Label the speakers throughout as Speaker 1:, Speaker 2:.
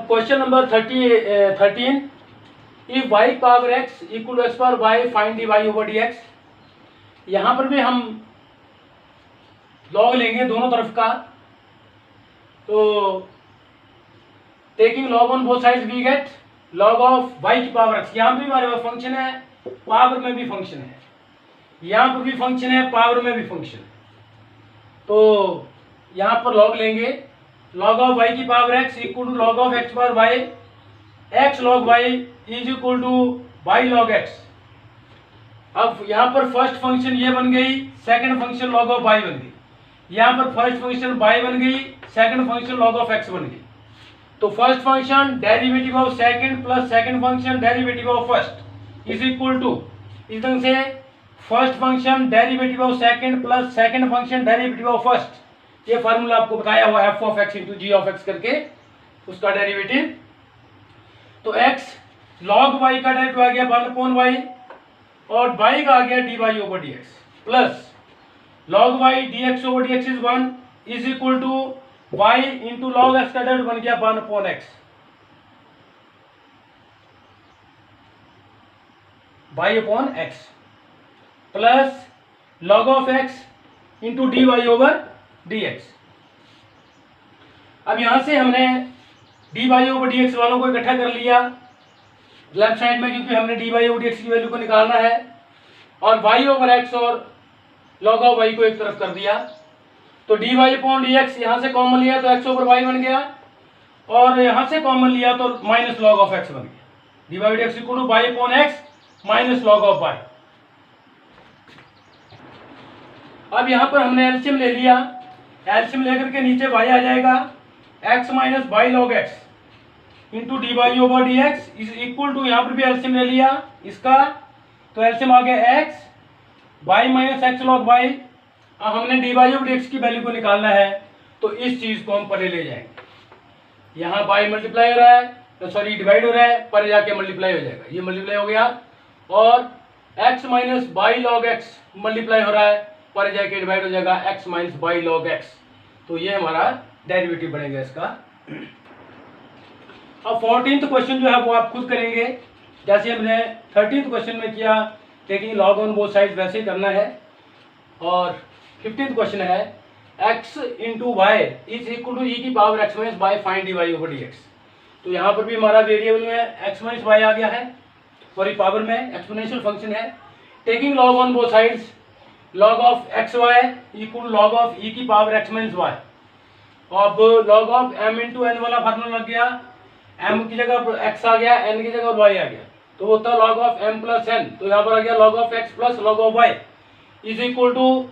Speaker 1: अब question number 13, if y power x equal to X power y find dy over dx। यहाँ पर भी हम लॉग लेंगे दोनों तरफ का, तो taking log on both sides we get log of y की पावर x। यहाँ भी हमारे पास फंक्शन है, पावर में भी फंक्शन है, यहाँ पर भी फंक्शन है, पावर में भी फंक्शन है। तो यहाँ पर लॉग लेंगे, लॉग ऑफ y की power x equal to log of x power y, x log y is equal to y log x। अब यहाँ पर फर्स्ट फंक्शन ये बन गई, second function log of y बन गई, यहाँ पर फर्स्ट फंक्शन y बन गई, second function log of x बन गई। तो first function derivative of second plus second function derivative of first is equal to, इस ढंग से first function derivative of second plus second function derivative of first, ये formula आपको बताया हुआ f of x into ji of x करके उसका derivative. तो x log y का डेरिवेटिव आ गया 1/y और y का आ गया dy over dx plus log y dx over dx is 1 is equal to y into log x का डेरिवेटिव बन गया 1/x, y upon x plus log of x into dy over dx। अब यहां से हमने dy ओवर dx वालों को इकट्ठा कर लिया लेफ्ट साइड में, क्योंकि हमने dy ओवर dx की वैल्यू को निकालना है, और y ओवर x और log ऑफ y को एक तरफ कर दिया। तो dy अपॉन dx यहाँ से कॉमन लिया तो x ओवर y बन गया, और यहाँ से कॉमन लिया तो माइनस log ऑफ x बन गया। dy by dx equal to y upon x minus log of y। अब यहाँ पर हमने एलसीएम ले लिया, एलसीएम लेकर के नीचे y आ जाएगा, x minus y log x into D Y over D X is equal to, यहाँ पर भी एलसीएम ले लिया इसका, तो एलसीएम आ गया x y minus X log y। अब हमने D Y over D X की वैल्यू को निकालना है, तो इस चीज को हम परे ले जाएंगे। यहाँ y मल्टीप्लाई हो रहा है, तो सॉरी डिवाइड हो रहा है, परे जाके मल्टीप्लाई हो जाएगा, ये मल्टीप्लाई हो गया, और x minus Y log X multiply हो रहा है, परे जाके डिवाइड हो जाएगा x minus Y log X. तो ये हमारा डेरिवेटिव बनेगा इसका। अब 14th क्वेश्चन जो है वो आप खुद करेंगे, जैसे हमने 13th क्वेश्चन में किया, taking log on both side वैसे ही करना है। और 15th क्वेश्चन है x into y is equal to e की power x minus y find d Y over D x. तो यहाँ पर भी हमारा वेरिएबल में एक्स माइनस वाई आ गया है, और ये पावर में एक्सपोनेंशियल फंक्शन है। Taking log on both sides, log of x y equal log of e की पावर एक्स माइनस वाई। अब log of m into n वाला फार्मूला लग गया, m की जगह x आ गया, n की जगह y आ गया, तो होता है log of m plus n। तो यहाँ पर आ गया log of x plus log of y is equal to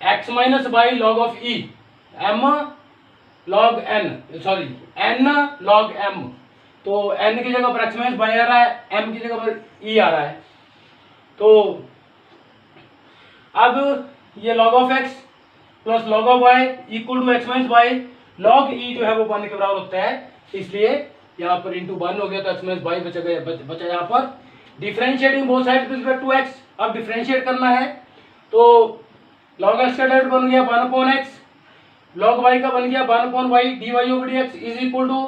Speaker 1: x minus Y log of e, m log n, sorry n log m। तो n की जगह पर x माइनस y आ रहा है, m की जगह पर e आ रहा है। तो अब ये log of x plus log of y equal to x minus Y, log e जो है वो 1 के बराबर होता है, इसलिए यहाँ पर इंटू 1 हो गया, तो x माइनस वाई बचा यहाँ पर। Differentiating both side with respect to x, अब डिफरेंशिएट करना है, तो log x का डेरिवेटिव बन गया 1 अपॉन x, log y का बन गया 1 upon y, dy over dx is equal to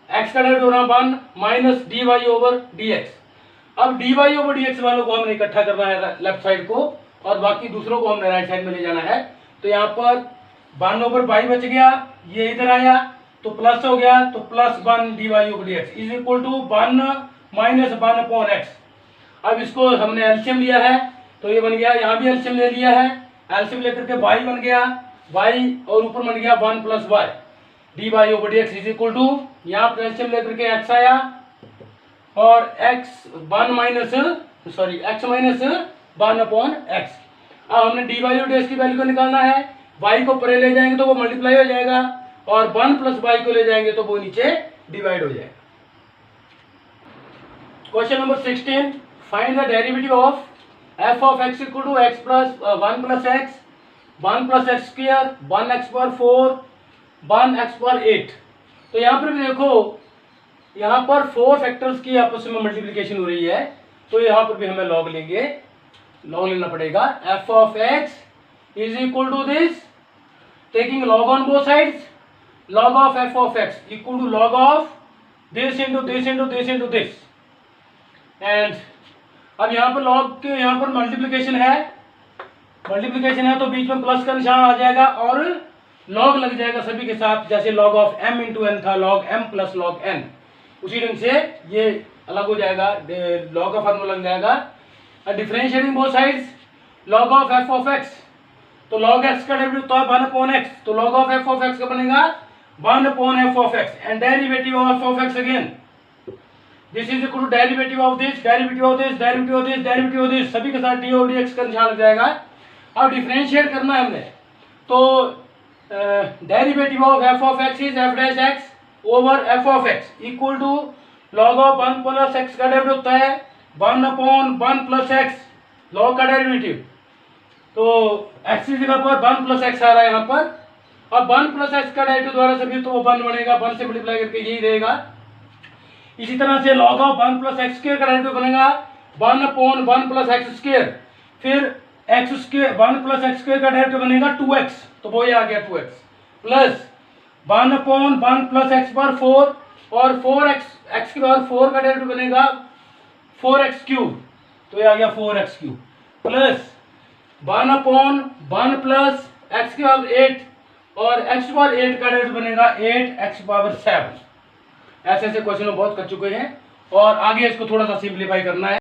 Speaker 1: x का डेरिवेटिव होना 1 माइनस dy ओवर dx। अब dy ओवर dx वालों को हमने इकट्ठा करना है लेफ्ट साइड को, और बाकी दूसरों को हमने राइट साइड में ले जाना है। तो यहाँ पर 1 ओवर y बच गया, ये इधर आया तो प्लस हो गया, तो plus 1 dy over dx is equal to 1 minus 1 upon x। अब इसको हमने एलसीएम लिया है, तो ये बन गया, यहाँ भी एलसीएम ले लिया है, एलसीएम लेकर के y बन गया y, और ऊपर बन गया 1 plus y dy over dx is equal to, यहाँ पर एलसीएम लेकर के x आया, और x 1 minus sorry x minus 1 upon x। अब हमने dy ओवर dx की वैल्यू को निकालना है, y को परे ले जाएंगे तो वो मल्टीप्लाई हो जाएगा, और 1 प्लस y को ले जाएंगे तो वो नीचे डिवाइड हो जाएगा। Question number 16, find the derivative of f of x equal to x plus 1 plus x 1 प्लस एक्स स्क्वायर 1x पर 4 1x पर 8। तो यहाँ पर भी देखो, यहाँ पर 4 फैक्टर्स की आपस में मल्टीप्लिकेशन हो रही है, तो यहाँ पर भी हमें लॉग लेंगे, लॉग लेना पड़ेगा। f of x is equal to this, taking log on both sides, log of f of x equal to log of this into this into this into this, and अब यहाँ पर log के यहाँ पर multiplication है तो बीच में plus का निशान आ जाएगा और log लग जाएगा सभी के साथ, जैसे log of m into n था, log m plus log n, उसी ढंग से ये अलग हो जाएगा, log का फार्मूला लग जाएगा। Differentiating both sides, log of f of x, तो log x का डेरिवेटिव तो है 1 upon x, तो log of f of x का बनेगा 1 upon f of x, and derivative of f of x again, this is equal to derivative of this, derivative of this, derivative of this, derivative of this, सभी के साथ d over dx का निशान लग जाएगा। अब डिफरेंशिएट करना है हमने, तो derivative of f of x is f dash x over f of x equal to log of 1 plus x का डेरिवेटिव होता है 1 upon 1 plus x, log का डेरिवेटिव, तो x की जगह पर 1 plus x आ रहा है यहाँ पर, अब 1 plus x का डेरिवेटिव द्वारा सभी तो वो 1 बनेगा, 1 से मल्टीप्लाई करके यही रहेगा। इसी तरह से log of 1 plus x square का डेरिवेटिव बनेगा 1 upon 1 plus x स्क्वायर, फिर x square 1 plus x square का डेरिवेटिव बनेगा 2x, तो वो ही आ गया 2x, plus 1 upon 1 plus x पर 4, और 4x के बाद 4 का डेरिवेटिव बनेगा 4x क्यूब, तो ये आ गया 4x cube, plus 1 upon 1 plus x के बाद 8, और x पावर 8 का डेरिवेटिव बनेगा 8x पावर 7। ऐसे ऐसे क्वेश्चन बहुत कर चुके हैं और आगे इसको थोड़ा सा सिंप्लीफाई करना है।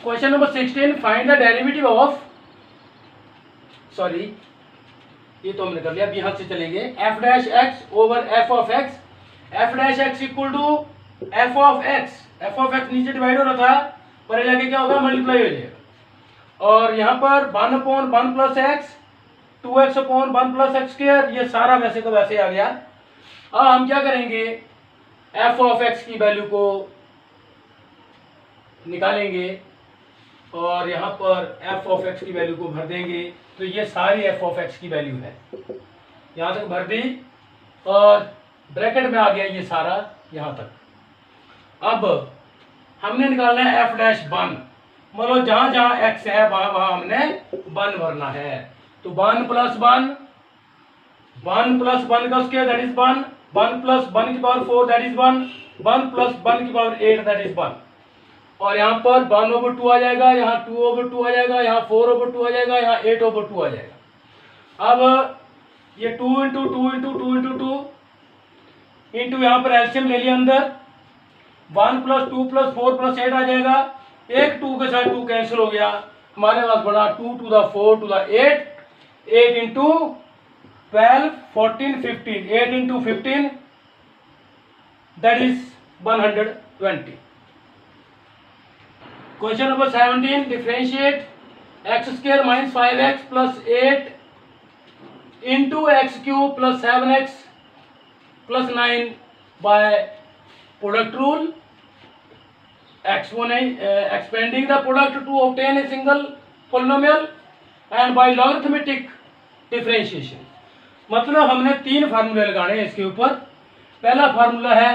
Speaker 1: Question number 16, find the derivative of, sorry ये तो हमने कर लिया, अब यहां से चलेंगे f dash x over f of x, f dash x equal to f of x नीचे डिवाइड हो रहा था, पर जाके क्या होगा, मल्टीप्लाई हो जाएगा, और यहाँ पर 1 upon 1 plus x, 2x upon 1 plus x square, ये सारा वैसे का वैसे आ गया। अब हम क्या करेंगे, f ऑफ x की वैल्यू को निकालेंगे और यहाँ पर f ऑफ x की वैल्यू को भर देंगे, तो ये सारी f ऑफ x की वैल्यू है, यहाँ तक भर दी और ब्रैकेट में आ गया ये सारा यहाँ तक। अब हमने निकालना है f डैश 1, मतलब जहाँ जहाँ x है वहाँ वहाँ हमने 1 भरना है, तो 1 plus 1 का स्क्वायर दैट इज 1, 1 plus 1 की पावर 4 दैट इज 1, 1 plus 1 की पावर 8 दैट इज 1, और यहाँ पर 1 over 2 आ जाएगा, यहाँ 2 over 2 आ जाएगा, यहाँ 4 over 2 आ जाएगा, यहाँ 8 over 2 आ जाएगा। अब ये 2 into 2 into 2 into 2 इंटू यहाँ पर एलसीएम ले लिया अंदर, 1 plus 2 plus 4 plus 8 आ जाएगा, एक 2 के साथ 2 कैंसिल हो गया, हमारे पास बना 2 to the 4 to the 8, 8 into 12 14 15, 8 into 15 that is 120। Question number 17, differentiate x square minus 5x plus 8 into x cube plus 7x plus 9 by product rule, expanding the product to obtain a single polynomial and by logarithmic differentiation। मतलब हमने 3 फार्मूले लगाने हैं इसके ऊपर। पहला formula है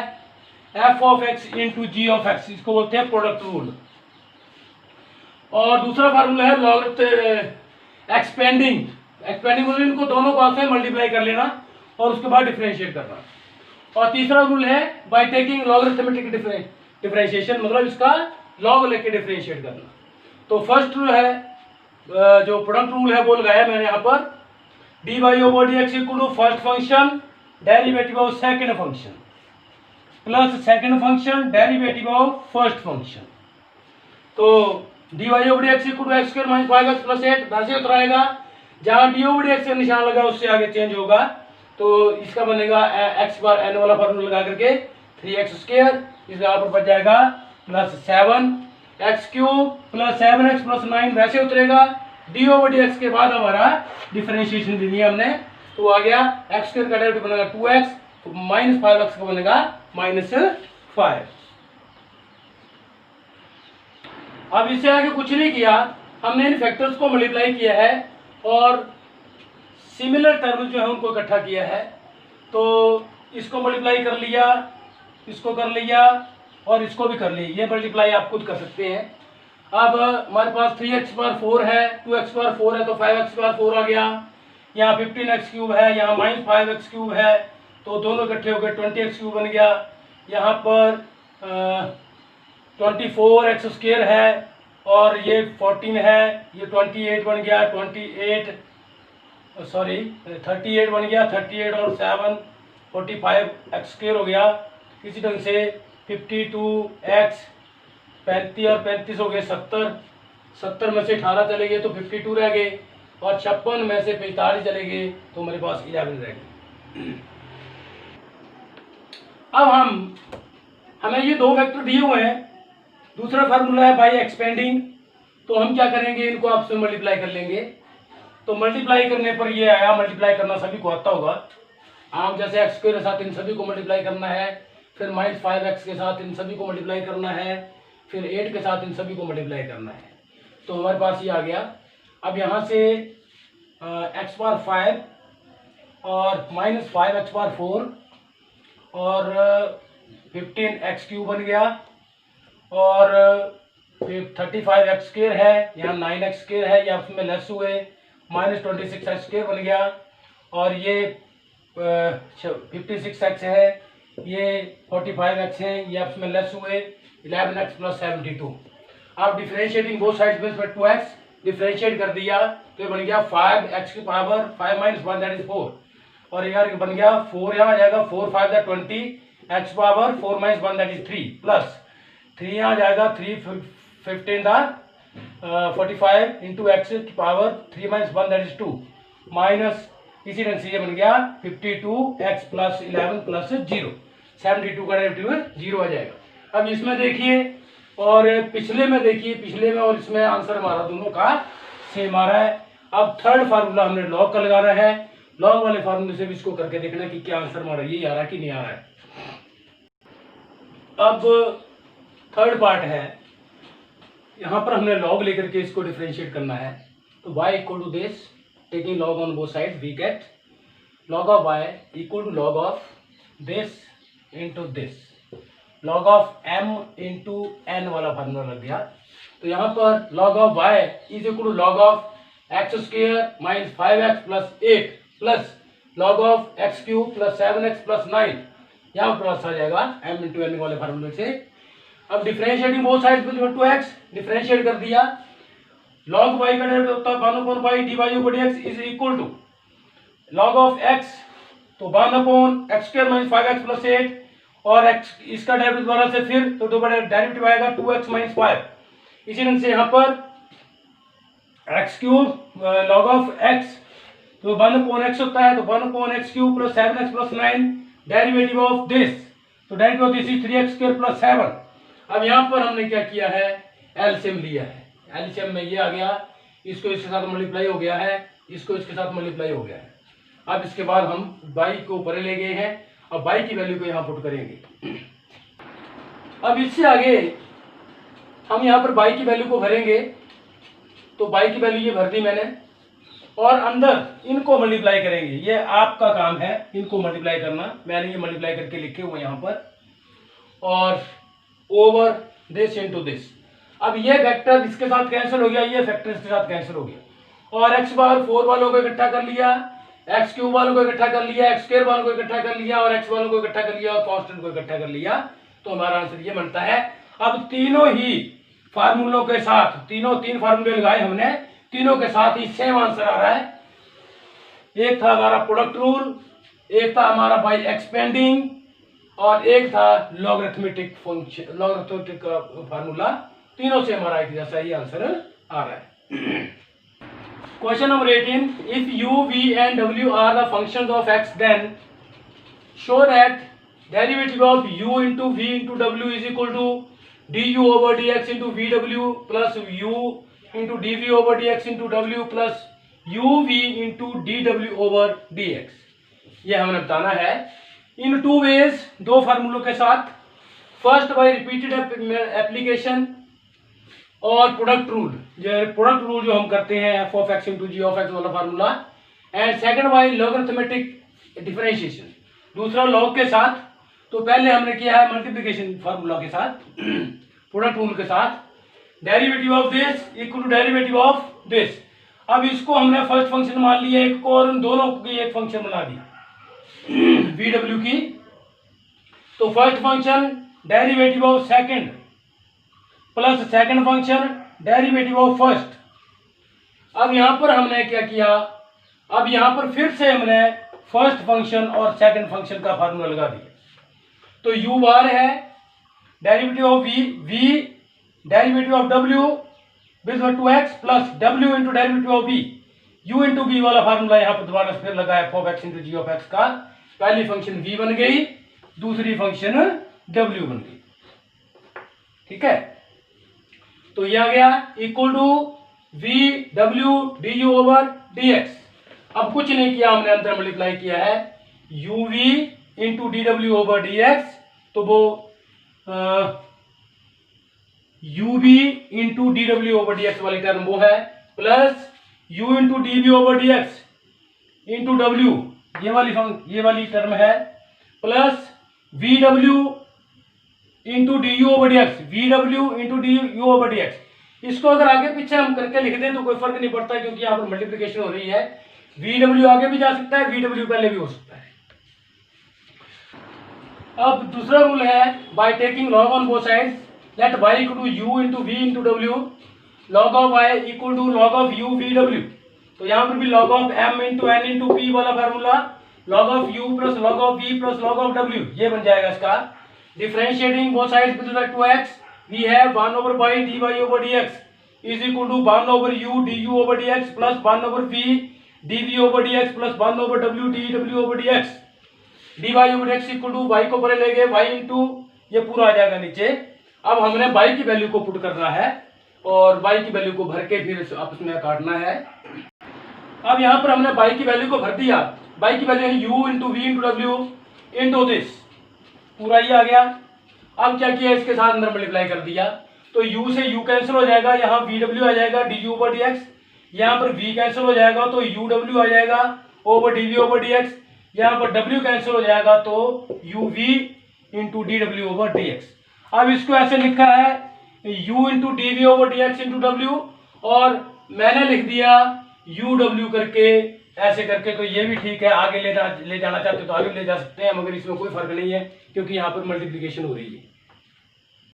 Speaker 1: f of x into ji of x, इसको बोलते हैं प्रोडक्ट रूल, और दूसरा फार्मूला है एक्सपेंडिंग मतलब इनको दोनों को आपसे मल्टीप्लाई कर लेना और उसके बाद डिफरेंशिएट करना, और तीसरा रूल है बाय टेकिंग लॉगरिथमिक डिफरेंशिएशन, मतलब इसका लॉग लेके डिफरेंशिएट करना। तो फर्स्ट रूल है जो प्रोडक्ट रूल है वो लगाया मैंने यहाँ पर, d Y over D x equal to first function derivative of second function plus second function derivative of first function. तो d Y over D x equal to x square minus 5x plus 8 वैसे उतराएगा, जहाँ D over D x का निशान लगा उससे आगे change होगा, तो इसका बनेगा x बार n वाला फॉर्मूला लगा करके 3x स्क्वायर, इस यहाँ पर बच जाएगा plus 7x cube plus 7x plus 9 वैसे उतरेगा, डी ओवर डी एक्स के बाद हमारा डिफरेंशिएशन लेनी है हमने, तो आ गया x स्क्वायर का डेरिवेटिव बनेगा 2x, तो माइनस 5x का बनेगा -5। अब इससे आगे कुछ नहीं किया, हमने इन फैक्टर्स को मल्टीप्लाई किया है और सिमिलर टर्म जो है उनको इकट्ठा किया है, तो इसको मल्टीप्लाई कर लिया, इसको कर लिया और इसको भी कर लिया, ये मल्टीप्लाई आप खुद कर सकते हैं। अब हमारे पास 3x पर 4 है, 2x पर 4 है, तो 5x पर 4 आ गया, यहाँ 15x³ है, यहाँ -5x³ है, तो दोनों इकट्ठे हो गए 20x³ बन गया। यहाँ पर 24x² है और ये 14 है, ये 28 बन गया, 38 बन गया, 38 और 7 45x² हो गया। इसी ढंग से 52x 35 और 35 हो गए 70 में से 18 चले गए तो 52 रह गए, और 56 में से 45 चले गए तो हमारे पास 11 रह गए। अब हमें ये दो फैक्टर दिए हुए हैं, दूसरा फार्मूला है बाई एक्सपेंडिंग, तो हम क्या करेंगे, इनको आपस में मल्टीप्लाई कर लेंगे। तो मल्टीप्लाई करने पर ये आया, मल्टीप्लाई करना सभी को आता होगा। आप जैसे x² के साथ इन सभी को मल्टीप्लाई करना है, फिर -5x के साथ इन सभी को मल्टीप्लाई करना है, फिर 8 के साथ इन सभी को मल्टीप्लाई करना है। तो हमारे पास ये आ गया। अब यहाँ से x⁴ और -5x⁴ और 15x³ बन गया, और फिर 35x² है, यहाँ 9x² है, ये आपस में लेस हुए, -26x² बन गया, और ये 56x है, ये 45x है, ये आपस में लेस हुए, 11x + 72। आप डिफरेंशिएटिंग बोथ साइड्स में 2x डिफरेंशिएट कर दिया तो ये बन गया 5x की पावर 5 - 1 दैट इज 4, और यार बन गया 4 यहाँ आ जाएगा, 4 5 = 20, x power 4 - 1 that is 3, plus 3 यहाँ आ जाएगा, 3 15 45 इंटू x की पावर 3 - 1 दैट इज 2, माइनस इसी ढंग से ये बन गया 52x + 11 + 0, 72 का डेरिवेटिव 0 आ जाएगा। अब इसमें देखिए और पिछले में देखिए, पिछले में और इसमें आंसर हमारा दोनों का सेम आ रहा है। अब थर्ड फार्मूला हमने लॉग का लगाना है, लॉग वाले फार्मूले से भी इसको करके देखना कि क्या आंसर हमारा यही आ रहा है कि नहीं आ रहा है। अब थर्ड पार्ट है, यहाँ पर हमने लॉग लेकर के इसको डिफरेंशिएट करना है। तो y = this, taking log on both side, we get log of y = log of this into this, log of m into n वाला फार्मूला लग गया। तो यहाँ पर log of y = log of x² - 5x + 8 plus log of x³ + 7x + 9, यहाँ plus आ जाएगा m into n वाले फार्मूले से। अब डिफरेंशिएटिंग बोथ साइड्स में 2x डिफरेंशिएट कर दिया, log y का डेरिवेटिव होता है 1/y dy/dx is equal to log of x, तो 1/x² - 5x + 8, और x इसका डेरिवेटिव दोबारा से फिर तो दोबारा डेरिवेटिव आएगा 2x - 5। इसी ढंग से यहाँ पर x³ log of x, तो 1/x होता है, तो 1/x³ + 7x + 9 derivative of this, तो derivative of this is 3x² + 7। अब यहाँ पर हमने क्या किया है, एलसीएम लिया है, एलसीएम में ये आ गया, इसको इसके साथ मल्टीप्लाई हो गया है, इसको इसके साथ मल्टीप्लाई हो गया है। अब इसके बाद हम बाई को ऊपर ले गए हैं, अब बाई की वैल्यू को यहाँ पुट करेंगे। अब इससे आगे हम यहाँ पर बाई की वैल्यू को भरेंगे, तो बाई की वैल्यू ये भर दी मैंने, और अंदर इनको मल्टीप्लाई करेंगे, ये आपका काम है इनको मल्टीप्लाई करना, मैंने ये मल्टीप्लाई करके लिखे हुए यहाँ पर, और ओवर दिस इनटू दिस। अब ये वेक्टर इसके साथ कैंसिल हो गया, ये फैक्टर इसके साथ कैंसिल हो गया, और x⁴ वालों को इकट्ठा कर लिया, x³ वालों को इकट्ठा कर लिया, x² वालों को इकट्ठा कर लिया, और x वालों को इकट्ठा कर लिया, और कांस्टेंट को इकट्ठा कर लिया, तो हमारा आंसर ये बनता है। अब तीनों ही फार्मूलों के साथ, तीन फार्मूले लगाए हमने, तीनों के साथ ही सेम आंसर आ रहा है। एक था हमारा प्रोडक्ट रूल, एक था हमारा बाय एक्सपेंडिंग, और एक था लॉगरिथमेटिक फंक्शन, लॉगरिथमेटिक फार्मूला, तीनों से हमारा एक जैसा ही आंसर आ रहा है। Question number 18. If u, v and w are the functions of x, then show that derivative of u into v into w is equal to du/dx into vw plus u into dv/dx into w plus uv into dw/dx। ये हमें बताना है इन 2 ways, दो फार्मूलों के साथ। First by repeated application और product rule जो हम करते हैं f(x) into g(x) वाला formula, and second by logarithmic differentiation, दूसरा लॉग के साथ। तो पहले हमने किया है मल्टीप्लिकेशन फार्मूला के साथ, प्रोडक्ट रूल के साथ, derivative of this equal to derivative of this. अब इसको हमने फर्स्ट फंक्शन मान लिया एक को, और उन दोनों की एक फंक्शन बना दी वी डब्ल्यू की। तो first function derivative of second plus second function derivative of first. अब यहां पर हमने क्या किया, अब यहां पर फिर से हमने फर्स्ट फंक्शन और सेकंड फंक्शन का फार्मूला लगा दिया। तो u बार है derivative of v derivative of w with 2x plus w into derivative of v, u into v वाला फार्मूला यहां पर दोबारा फिर लगाया f(x) into g of x का। पहली फंक्शन v बन गई, दूसरी फंक्शन w बन गई। ठीक है, तो यह आ गया equal to v w du over dx। अब कुछ नहीं किया हमने, अंदर मल्टीप्लाई किया है uv into D W over D x. तो वो ub into D W over D x वाली टर्म वो है, plus u into D we over D x into W ये वाली टर्म है, plus V W into D you over D x, V W into D you over D x. इसको अगर आगे पीछे हम करके लिख दें तो कोई फर्क नहीं पड़ता, क्योंकि यहाँ पर मल्टीप्लिकेशन हो रही है। वी डब्ल्यू आगे भी जा सकता है, वी डब्ल्यू पहले भी हो सकता है। अब दूसरा रूल है by taking log on both sides let y equal to u into v into डब्ल्यू, log of y equal to log of u वी डब्ल्यू। तो यहाँ पर भी log of m into n into p वाला formula, log of u plus log of v plus log of w, ये बन जाएगा इसका। Differentiating both sides with respect to x we have 1 over by dy over dx is equal to 1 over u du over dx plus 1 over v dv over dx plus 1 over w dw over dx। dy over x equal to y को परे ले गए y into ये पूरा आ जाएगा नीचे। अब हमने y की वैल्यू को पुट करना है और y की वैल्यू को भर के फिर आपस में काटना है। अब यहाँ पर हमने y की वैल्यू को भर दिया, y की वैल्यू है u इंटू वी इंटू डब्ल्यू इंटू दिस, पूरा ये आ गया। अब क्या किया, इसके साथ अंदर मल्टीप्लाई कर दिया, तो u से u कैंसिल हो जाएगा, यहाँ vw आ जाएगा du ओवर dx, यहाँ पर v कैंसिल हो जाएगा तो uw आ जाएगा ओवर dv ओवर dx, यहाँ पर w कैंसिल हो जाएगा तो uv into dw over dx। अब इसको ऐसे लिखा है u into dv over dx into w, और मैंने लिख दिया uw करके ऐसे करके। तो ये भी ठीक है, आगे ले जाना चाहते हो तो आगे ले जा सकते हैं, मगर इसमें कोई फर्क नहीं है क्योंकि यहाँ पर मल्टीप्लिकेशन हो रही है।